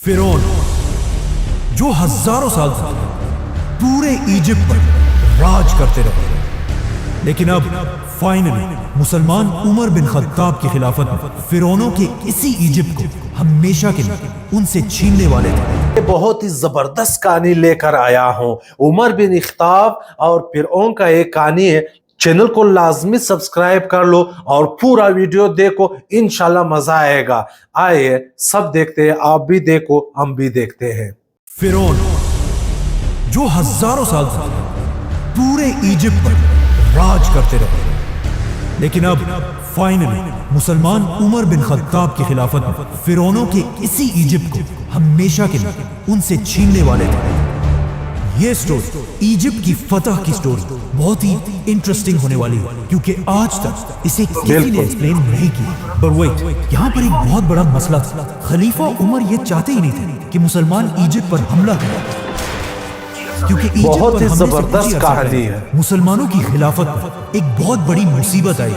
फिरौन जो हजारों साल तक पूरे इजिप्ट पर राज करते रहे, लेकिन अब फाइनली मुसलमान उमर बिन खत्ताब की खिलाफत में फिरौनों के इसी इजिप्ट को हमेशा के लिए उनसे छीनने वाले थे। बहुत ही जबरदस्त कहानी लेकर आया हूं। उमर बिन खत्ताब और फिरौन का एक कहानी है। चैनल को लाजमी सब्सक्राइब कर लो और पूरा वीडियो देखो, इंशाल्लाह मजा आएगा। आइए सब देखते हैं, आप भी देखो हम भी देखते हैं। फिरौन जो हजारों साल तक पूरे इजिप्ट पर राज करते रहे, लेकिन अब फाइनली मुसलमान उमर बिन खत्ताब की खिलाफत में फिरौनों के इसी इजिप्ट को हमेशा के लिए उनसे छीनने वाले थे। ये स्टोरी इजिप्ट की फतह की स्टोरी बहुत ही इंटरेस्टिंग होने वाली है, क्योंकि आज तक इसे किसी ने एक्सप्लेन नहीं किया। पर वेट, यहाँ पर एक बहुत बड़ा मसला था। खलीफा उमर ये चाहते ही नहीं थे कि मुसलमान इजिप्ट पर हमला करें, क्योंकि इजिप्ट बहुत पर ही हमले से जबरदस्त कुछ ही अर्सा कहानी पहले है। मुसलमानों की खिलाफत पर एक बहुत बड़ी मुसीबत आई।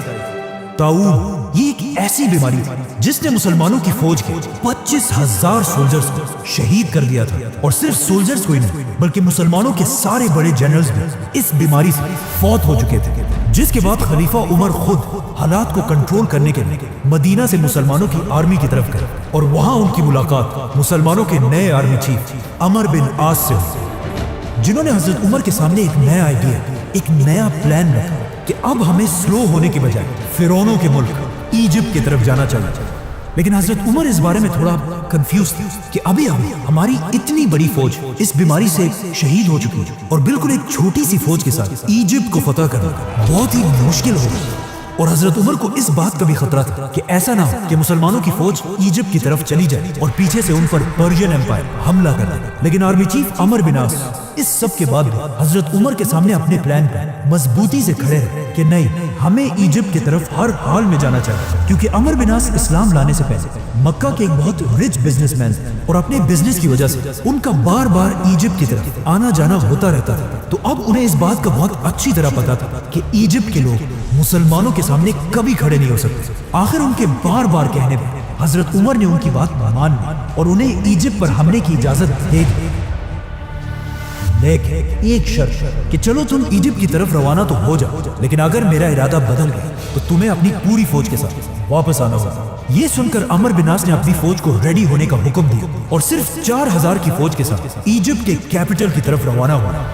ताऊन ये एक ऐसी बीमारी थी जिसने मुसलमानों की फौज के 25,000 सोल्जर्स को शहीद कर दिया था। और सिर्फ सोल्जर्स को ही नहीं, बल्कि मुसलमानों के सारे बड़े जनरल्स भी इस बीमारी से फौत हो चुके थे। जिसके बाद खलीफा उमर खुद हालात को कंट्रोल करने के लिए मदीना से मुसलमानों की आर्मी की तरफ गए, और वहां उनकी मुलाकात मुसलमानों के नए आर्मी चीफ अमर बिन आस से हुई, जिन्होंने हजरत उमर के सामने एक नया आइडिया, एक नया प्लान रखा कि अब हमें स्लो होने के बजाय फिरौनों के मुल्क इजिप्ट की तरफ जाना चाहिए। लेकिन हजरत उमर इस बारे में थोड़ा कंफ्यूज थे कि अभी हमारी इतनी बड़ी फौज इस बीमारी से शहीद हो चुकी है, और बिल्कुल एक छोटी सी फौज के साथ इजिप्ट को फतह करना बहुत ही मुश्किल होगा। और हजरत उमर को इस बात का भी खतरा था कि ऐसा ना हो कि मुसलमानों की फौज इजिप्ट की तरफ चली जाए और पीछे से उन पर पर्शियन एम्पायर हमला कर दे। लेकिन आर्मी चीफ अमर बिन आस इस सब के बाद भी हजरत उमर के सामने अपने प्लान पर मजबूती से खड़े रहे कि नहीं, हमें इजिप्ट की तरफ हर हाल में जाना चाहिए। क्योंकि अमर बिन आस इस्लाम लाने से पहले मक्का के एक बहुत रिच बिजनेसमैन थे, और अपने बिजनेस की वजह से उनका बार बार इजिप्ट की तरफ आना जाना होता रहता था। तो अब उन्हें इस बात का बहुत अच्छी तरह पता था कि इजिप्ट के लोग मुसलमानों के सामने कभी खड़े नहीं हो सकते। आखिर उनके बार बार कहने पर हजरत उमर ने उनकी बात मान ली और उन्हें इजिप्ट पर हमले की इजाजत दे दी। लेकिन एक शर्त कि चलो तुम इजिप्ट की तरफ रवाना तो हो जाओ, लेकिन अगर मेरा इरादा बदल गया तो तुम्हें अपनी पूरी फौज के साथ वापस आना होगा। ये सुनकर अमर बिन आस ने अपनी फौज को रेडी होने का हुक्म दिया और सिर्फ 4,000 की फौज के साथ इजिप्ट के कैपिटल की तरफ रवाना हुआ।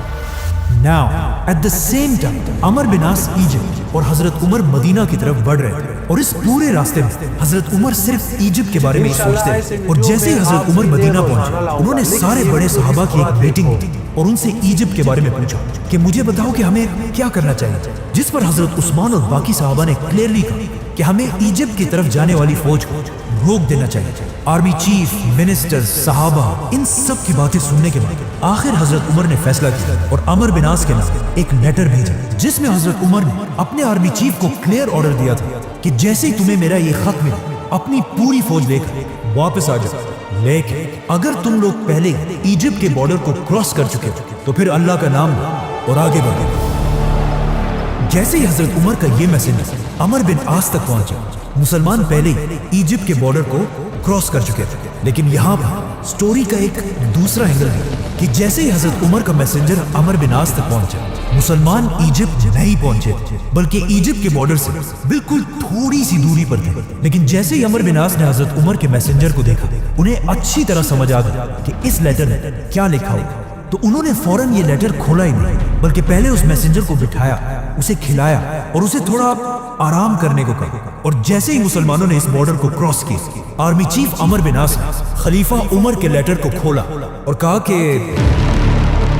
Now, at the same time, Amr bin As Egypt और हजरत उमर मदीना की तरफ बढ़ रहे थे, और इस पूरे रास्ते में हजरत उमर सिर्फ इजिप्ट के बारे में ही सोचते थे। और जैसे ही हजरत उमर मदीना पहुंचे, उन्होंने सारे बड़े सहाबा की एक मीटिंग की और उनसे इजिप्ट के बारे में पूछा कि मुझे बताओ कि हमें क्या करना चाहिए। जिस पर हजरत उस्मान और बाकी सहाबा ने क्लियरली कहा कि हमें इजिप्ट की तरफ जाने वाली फौज को रोक देना चाहिए। आर्मी चीफ, मिनिस्टर, सहाबा, इन सब की बातें सुनने के बाद आखिर हजरत उमर ने फैसला किया और अमर बिन आस के नाम एक लेटर भेजा, जिसमें हजरत उमर ने अपने आर्मी चीफ को क्लियर ऑर्डर दिया था कि जैसे ही तुम्हें मेरा ये खत मिला, अपनी पूरी फौज लेकर वापस आ जाओ। लेकिन अगर तुम लोग पहले इजिप्ट के बॉर्डर को क्रॉस कर चुके हो तो फिर अल्लाह का नाम लो और आगे बढ़ो। जैसे ही हजरत उमर का ये मैसेज अमर बिन आस तक पहुंचा, मुसलमान पहले ही इजिप्ट के बॉर्डर को क्रॉस कर चुके थे। लेकिन यहाँ पर स्टोरी का एक दूसरा एंगल है कि जैसे ही हजरत उमर का मैसेंजर अमर बिन आस तक पहुंचा, मुसलमान इजिप्ट नहीं पहुंचे, बल्कि इजिप्ट के बॉर्डर से बिल्कुल थोड़ी सी दूरी पर थे। लेकिन जैसे ही अमर बिन आस ने हजरत उमर के मैसेंजर को देखा, उन्हें अच्छी तरह समझ आ गया कि इस लेटर में क्या लिखा होगा। तो उन्होंने फौरन ये लेटर खोला ही नहीं, बल्कि पहले उस मैसेंजर को बिठाया, उसे खिलाया और उसे थोड़ा आराम करने को कहा। और जैसे ही मुसलमानों ने इस बॉर्डर को क्रॉस किया, आर्मी चीफ अमर बिन आस ने खलीफा उमर के लेटर को खोला और कहा कि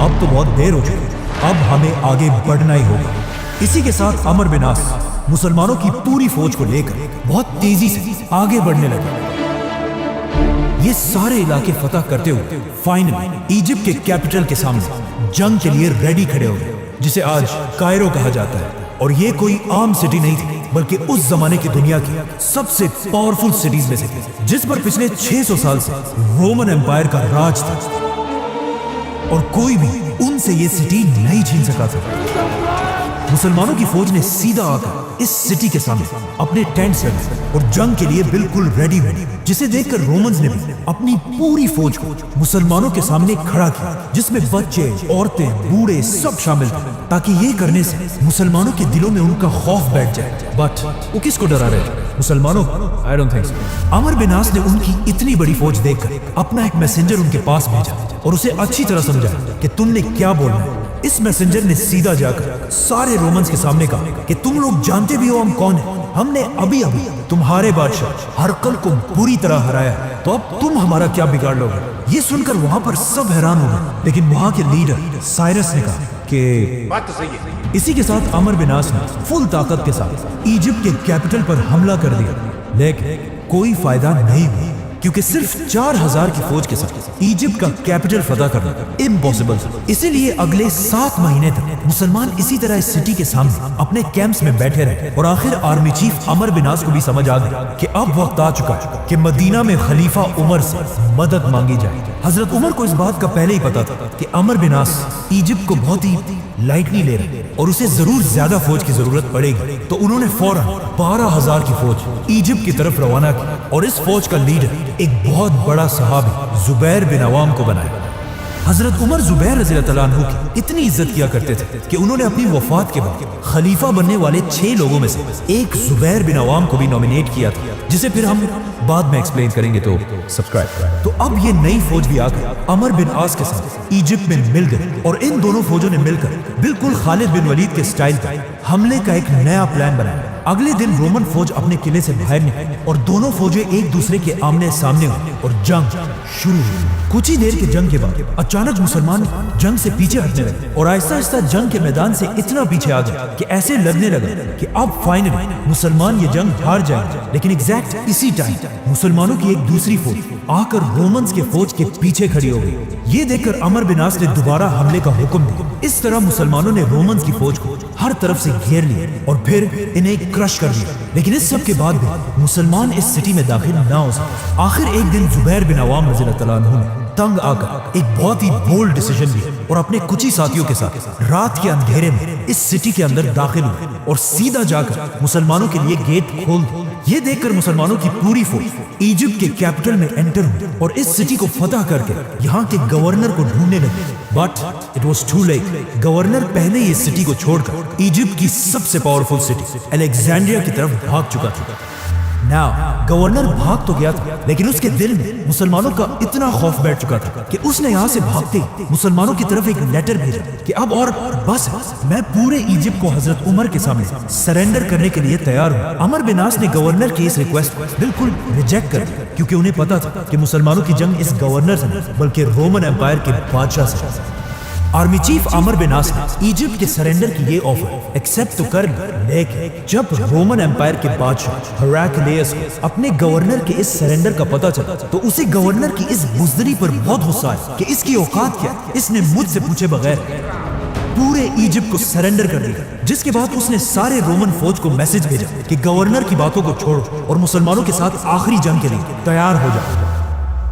अब तो बहुत देर हो चुकी, अब हमें आगे बढ़ना ही होगा। इसी के साथ अमर बिन आस मुसलमानों की पूरी फौज को लेकर बहुत तेजी से आगे बढ़ने लगे। ये सारे इलाके फतह करते हुए फाइनली इजिप्ट के कैपिटल के सामने जंग के लिए रेडी खड़े हो गए, जिसे आज कायरो कहा जाता है। और ये कोई आम सिटी नहीं थी, बल्कि उस जमाने की दुनिया की सबसे पावरफुल सिटीज में से थी, जिस पर पिछले 600 साल से रोमन एम्पायर का राज था, और कोई भी उनसे ये सिटी नहीं छीन सका था। मुसलमानों की फौज ने सीधा आकर इस सिटी के सामने अपने टेंट से और जंग के लिए बिल्कुल रेडी हुए, जिसे देखकर रोमन्स ने भी अपनी पूरी फौज को मुसलमानों के सामने खड़ा किया, जिसमें बच्चे, औरतें, बूढ़े सब शामिल थे, ताकि ये करने से मुसलमानों के दिलों में उनका खौफ बैठ जाए। बट वो किसको डरा रहे थे? मुसलमानों? I don't think so. Amar bin आस ने उनकी इतनी बड़ी फौज देखकर अपना एक मैसेंजर उनके पास भेजा और उसे अच्छी तरह समझाया कि तुमने क्या बोलना है। इस मैसेंजर ने सीधा जाकर सारे रोमन्स के सामने कहा कि तुम लोग जानते भी हो हम कौन हैं। हमने अभी अभी तुम्हारे बादशाह हरकल को बुरी तरह हराया है, तो अब तुम हमारा क्या बिगाड़ लोगे? ये सुनकर वहां पर सब हैरान हो गए, लेकिन वहां के लीडर साइरस ने कहा कि बात तो सही है। इसी के साथ अमर बिन आस ने फुल ताकत के साथ इजिप्ट के कैपिटल पर हमला कर दिया, लेकिन कोई फायदा नहीं हुआ, क्योंकि सिर्फ 4000 की फौज के साथ इजिप्ट का कैपिटल फतह करना इम्पॉसिबल था। इसीलिए अगले 7 महीने तक मुसलमान इसी तरह इस सिटी के सामने अपने कैंप्स में बैठे रहे और आखिर आर्मी चीफ अमर बिन आस को भी समझ आ गया कि अब वक्त आ चुका है कि मदीना में खलीफा उमर से मदद मांगी जाए। हजरत उमर को इस बात का पहले ही पता था कि अमर बिन आस इजिप्ट को बहुत ही लाइटली ले रहे और उसे जरूर ज्यादा फौज की जरूरत पड़ेगी, तो उन्होंने फौरन 12000 की फौज इजिप्ट की तरफ रवाना की और इस फौज का लीडर एक बहुत बड़ा सहाबी जुबैर बिन अवाम को बनाया। हजरत उमर जुबैर रज़ी अल्लाह अन्हु की इतनी इज्जत किया करते थे कि उन्होंने अपनी वफात के बाद खलीफा बनने वाले 6 लोगों में से एक जुबैर बिन अवाम को भी नॉमिनेट किया था, जिसे फिर हम बाद में एक्सप्लेन करेंगे, तो सब्सक्राइब करें। तो अब ये नई फौज भी आकर अमर बिन आस के साथ इजिप्ट में मिल गई और इन दोनों फौजों ने मिलकर बिल्कुल खालिद बिन वलीद के स्टाइल पर हमले का एक नया प्लान बनाया। अगले दिन रोमन फौज अपने किले से बाहर निकली और दोनों फौजें एक दूसरे के आमने सामने हुई और जंग शुरू हुई। कुछ ही देर के जंग के बाद अचानक मुसलमान जंग से पीछे हटने लगे और आहिस्ता आहिस्ता जंग के मैदान से इतना पीछे आ गए कि ऐसे लगने लगा कि अब फाइनली मुसलमान ये जंग हार जाएंगे। लेकिन एग्जैक्ट इसी टाइम मुसलमानों की एक दूसरी फौज आकर रोमन्स के फौज के पीछे खड़ी हो गई। ये देखकर अमर बिन आस ने दोबारा हमले का हुक्म दिया। इस तरह मुसलमानों ने रोमन्स की फौज को हर तरफ से घेर लिया और फिर इन्हें क्रश कर दिया। लेकिन इस सब के बाद भी मुसलमान इस सिटी में दाखिल ना हो सके। आखिर एक दिन जुबैर बिन अवाम रज़ी अल्लाह अन्हु ने तंग आकर एक बहुत ही बोल्ड डिसीजन लिया और अपने कुछ ही साथियों के साथ रात के अंधेरे में इस सिटी के अंदर दाखिल हुए और सीधा जाकर मुसलमानों के लिए गेट खोल दिए। ये देखकर मुसलमानों की पूरी फौज इजिप्ट के कैपिटल में एंटर हुई और इस सिटी को फतह करके यहाँ के गवर्नर को ढूंढने लगे। But it was too late. Governor पहले ही इस सिटी को छोड़कर इजिप्ट की सबसे पावरफुल सिटी अलेक्जेंड्रिया की तरफ भाग चुका था। नाउ गवर्नर भाग तो गया था, लेकिन उसके दिल में मुसलमानों का इतना खौफ बैठ चुका था कि उसने यहाँ से भागते मुसलमानों की तरफ एक लेटर भेजा कि अब और बस मैं पूरे इजिप्ट को हजरत उमर के सामने सरेंडर करने के लिए तैयार हूँ। अमर बिन आस ने गवर्नर की इस रिक्वेस्ट बिल्कुल रिजेक्ट कर दिया, क्योंकि उन्हें पता था कि मुसलमानों की जंग इस गवर्नर से नहीं बल्कि रोमन एम्पायर के बादशाह से। आर्मी चीफ अमर बिन आस ने इजिप्ट के सरेंडर की ये ऑफर एक्सेप्ट तो कर ली, लेकिन जब रोमन एम्पायर के बादशाह हेराक्लियस को अपने गवर्नर के इस सरेंडर का पता चला तो उसे गवर्नर की इस बुज़दिली पर बहुत गुस्सा आया कि इसकी औकात क्या है, इसने मुझसे पूछे बगैर पूरे इजिप्ट को सरेंडर कर दिया। जिसके बाद उसने सारे रोमन फौज को मैसेज भेजा कि गवर्नर की बातों को छोड़ो और मुसलमानों के साथ आखिरी जंग के लिए तैयार हो जाओ।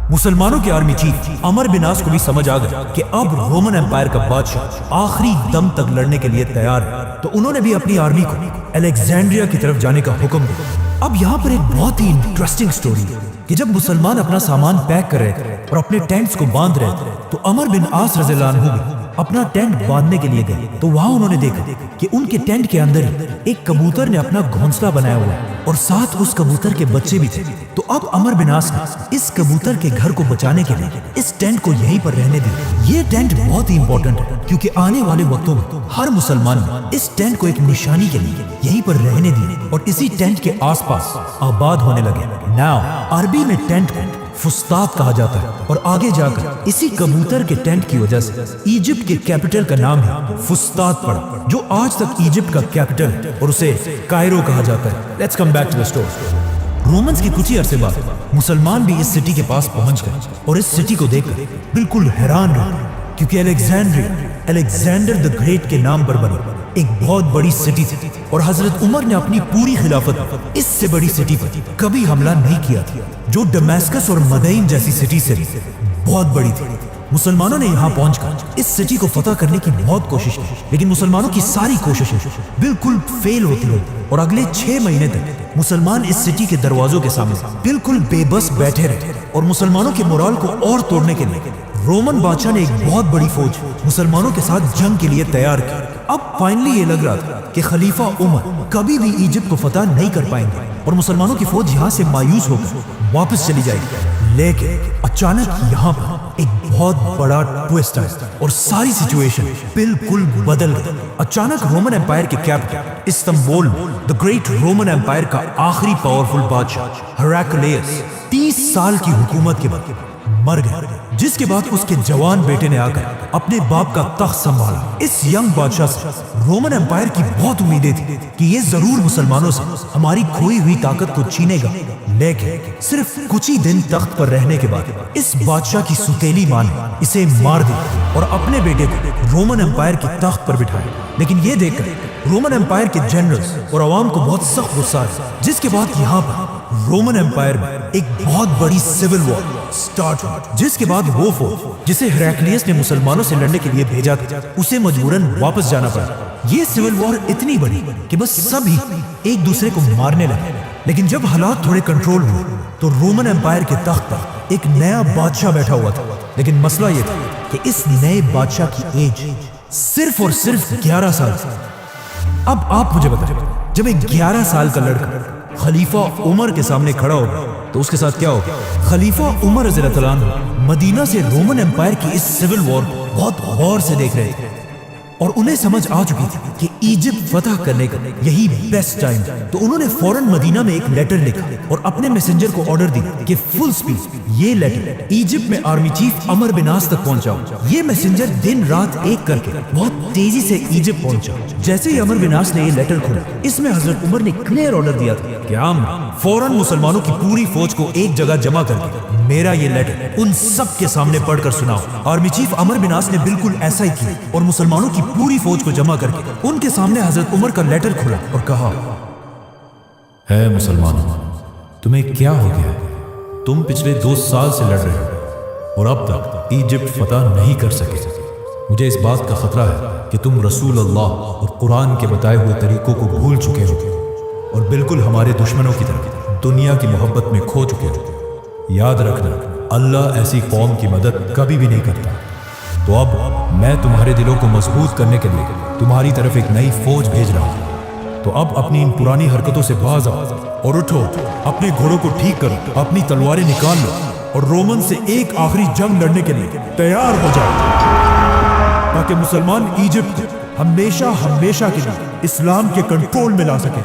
मुसलमानों के आर्मी चीफ अमर बिन आस को भी समझ आ गया कि अब रोमन एम्पायर का बादशाह आखिरी दम तक लड़ने के लिए तैयार है, तो उन्होंने भी अपनी आर्मी को अलेक्जेंड्रिया की तरफ जाने का हुक्म दिया। अब यहाँ पर एक बहुत ही इंटरेस्टिंग स्टोरी है कि जब मुसलमान अपना सामान पैक कर रहे थे और अपने टेंट्स को बांध रहे थे, तो अमर बिन आस रज़ी अल्लाह अन्हु भी अपना टेंट बांधने के लिए गए। तो वहां उन्होंने देखा कि उनके टेंट के अंदर ही एक कबूतर ने अपना घोंसला बनाया हुआ है और साथ उस कबूतर के बच्चे भी थे। तो अब अमर बिन आस ने इस कबूतर के घर को बचाने के लिए इस टेंट को यहीं पर रहने दिया। ये टेंट बहुत ही इंपॉर्टेंट है, क्योंकि आने वाले वक्तों में हर मुसलमान इस टेंट को एक निशानी के लिए यहीं पर रहने दिए और इसी टेंट के आसपास आबाद होने लगे। नाउ अरबी में टेंट को फुस्तात कहा जाता है और आगे जाकर इसी कबूतर के टेंट की वजह से इजिप्ट के कैपिटल का नाम है फुस्तात पड़ा, जो आज तक इजिप्ट का कैपिटल है और उसे कायरो कहा जाता है। Let's come back to the story. Romans के कुछ ही अरसे बाद मुसलमान भी इस सिटी के पास पहुंच गए और इस सिटी को देखकर बिल्कुल हैरान रहे, क्योंकि अलेक्जेंडर द ग्रेट के नाम पर बनी एक बहुत बड़ी सिटी थी और हजरत उमर ने अपनी पूरी खिलाफत इससे बड़ी सिटी पर कभी हमला नहीं किया था, जो दमास्कस और मदईन जैसी सिटी से बहुत बड़ी थी। मुसलमानों ने यहाँ पहुंचकर इस सिटी को फतह करने की बहुत कोशिश की, लेकिन मुसलमानों की सारी कोशिशें बिल्कुल फेल होती रही और अगले 6 महीने तक मुसलमान इस सिटी के दरवाजों के सामने बिल्कुल बेबस बैठे रहे। और मुसलमानों के मोराल को और तोड़ने के लिए रोमन बादशाह ने एक बहुत बड़ी फौज मुसलमानों के साथ जंग के लिए तैयार की। अब फाइनली ये लग रहा था कि खलीफा उमर कभी भी इजिप्ट को फतह नहीं कर पाएंगे और मुसलमानों की फौज यहाँ से मायूस होकर वापस चली जाएगी। लेकिन अचानक यहाँ पर एक बहुत बड़ा ट्विस्ट आया और सारी सिचुएशन बिल्कुल बदल गई। अचानक रोमन एम्पायर के capital Istanbul the great Roman Empire का आखिरी पावरफुल बादशाह हेराक्लियस 30 साल की हुकूमत के बाद मर गया, जिसके बाद उसके जवान बेटे ने आकर अपने बाप का तख्त संभाला। इस यंग बादशाह से रोमन एम्पायर की बहुत उम्मीदें थी कि ये जरूर मुसलमानों से हमारी खोई हुई ताकत को छीनेगा, लेकिन सिर्फ कुछ ही दिन तख्त पर रहने के बाद इस बादशाह की सुतेली मां ने इसे मार दिया और अपने बेटे को रोमन एम्पायर के तख्त पर बिठाया। लेकिन ये देखकर रोमन एम्पायर के जनरल्स और अवाम को बहुत सख्त गुस्सा आया, जिसके बाद यहाँ पर रोमन एम्पायर में एक बहुत बड़ी सिविल वॉर स्टार्ट हुई, जिसके बाद वो फौज जिसे हेराक्लियस ने मुसलमानों से लड़ने के लिए भेजा था उसे मजबूरन वापस जाना पड़ा। ये सिविल वॉर इतनी बड़ी कि बस सभी एक दूसरे को मारने लगे। लेकिन जब हालात थोड़े कंट्रोल हुए तो रोमन एम्पायर के तख्त पर एक नया बादशाह बैठा हुआ था। लेकिन मसला ये था कि इस नए बादशाह की एज सिर्फ और सिर्फ 11 साल थी। अब आप मुझे बताइए, जब एक 11 साल का लड़का खलीफा उमर के सामने खड़ा होगा तो उसके साथ क्या होगा? खलीफा उमर रज़ियल्लाहु अन्हु मदीना से रोमन एम्पायर की इस सिविल वॉर को बहुत गौर से देख रहे थे और उन्हें समझ आ चुकी थी कि इजिप्ट फतह करने का यही बेस्ट टाइम था। तो उन्होंने फौरन मदीना में एक लेटर लिखा और अपने मैसेंजर को ऑर्डर दिया कि फुल स्पीड ये लेटर इजिप्ट में आर्मी चीफ अमर बिन आस तक पहुंचाओ। ये मैसेंजर दिन रात एक करके बहुत तेजी से इजिप्ट पहुंचा। जैसे ही अमर बिन आस ने ये लेटर खोला, इसमें हजरत उमर ने क्लियर ऑर्डर दिया था कि हम फौरन मुसलमानों की पूरी फौज को एक जगह जमा करके मेरा ये लेटर उन सब के सामने पढ़कर सुनाओ। आर्मी चीफ अमर बिन आस ने बिल्कुल ऐसा ही किया और मुसलमानों की पूरी फौज को जमा करके उनके सामने हजरत उमर का लेटर खोला और कहा, है मुसलमानों, तुम्हें क्या हो गया? तुम पिछले 2 साल से लड़ रहे हो और अब तक इजिप्ट फतह नहीं कर सके। मुझे इस बात का खतरा है कि तुम रसूल अल्लाह और कुरान के बताए हुए तरीकों को भूल चुके हो और बिल्कुल हमारे दुश्मनों की तरह दुनिया की मोहब्बत में खो चुके हो। याद रखना, अल्लाह ऐसी कौम की मदद कभी भी नहीं करता। तो अब मैं तुम्हारे दिलों को मजबूत करने के लिए तुम्हारी तरफ एक नई फौज भेज रहा हूं। तो अब अपनी इन पुरानी हरकतों से बाज आओ और उठो, अपने घोड़ों को ठीक करो, अपनी तलवारें निकाल लो और रोमन से एक आखिरी जंग लड़ने के लिए तैयार हो जाओ, ताकि मुसलमान इजिप्ट को हमेशा हमेशा के लिए इस्लाम के कंट्रोल में ला सके।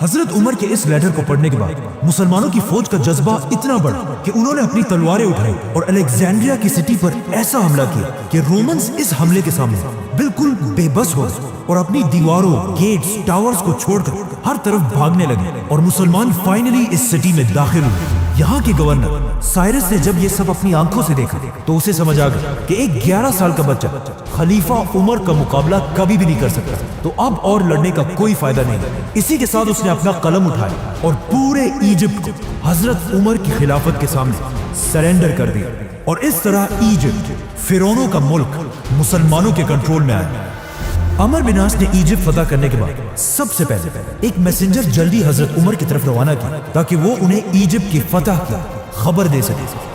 हजरत उमर के इस लेटर को पढ़ने के बाद मुसलमानों की फौज का जज्बा इतना बढ़ा कि उन्होंने अपनी तलवारें उठाई और अलेक्जेंड्रिया की सिटी पर ऐसा हमला किया कि रोमन्स इस हमले के सामने बिल्कुल बेबस हो गए और अपनी दीवारों, गेट्स, टावर्स को छोड़कर हर तरफ भागने लगे और मुसलमान फाइनली इस सिटी में दाखिल हुए। यहाँ के गवर्नर साइरस ने जब ये सब अपनी आंखों से देखा तो उसे समझ आ गया कि एक 11 साल का बच्चा खलीफा उमर का मुकाबला कभी भी नहीं कर सकता, तो अब और लड़ने का कोई फायदा नहीं। इसी के साथ उसने अपना कलम उठाया और पूरे इजिप्ट को हजरत उमर की खिलाफत के सामने सरेंडर कर दिया और इस तरह इजिप्ट फिरौनों का मुल्क मुसलमानों के कंट्रोल में आया। अमर बिन आस ने इजिप्ट फतह करने के बाद सबसे पहले एक मैसेंजर जल्दी हजरत उमर की तरफ रवाना किया ताकि वो उन्हें इजिप्ट की फतह की खबर दे सके।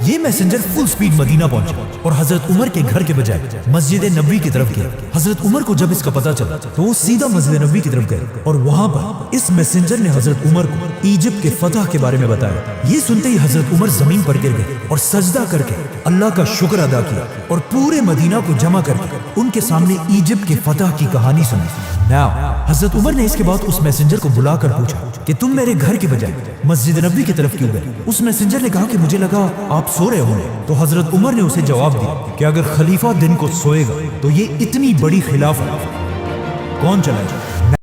ये मैसेंजर फुल स्पीड मदीना पहुंचा और हजरत उमर के घर के बजाय मस्जिद नबवी की तरफ गया। हजरत उमर को जब इसका पता चला तो वो सीधा मस्जिद नबवी की तरफ गए और वहां पर इस मैसेंजर ने हजरत उमर को इजिप्ट के फतह के बारे में बताया। ये सुनते ही हजरत उमर जमीन पर गिर गए और सजदा करके अल्लाह का शुक्र अदा किया और पूरे मदीना को जमा करके उनके सामने इजिप्ट के फतह की कहानी सुनी। नाउ हजरत उमर ने इसके बाद उस मैसेंजर को बुलाकर पूछा कि तुम मेरे घर के बजाय मस्जिद नबवी की तरफ क्यों गए? उस मैसेंजर ने कहा कि मुझे लगा आप सो रहे होंगे। तो हजरत उमर ने उसे जवाब दिया कि अगर खलीफा दिन को सोएगा तो ये इतनी बड़ी खिलाफत कौन चलाएगा?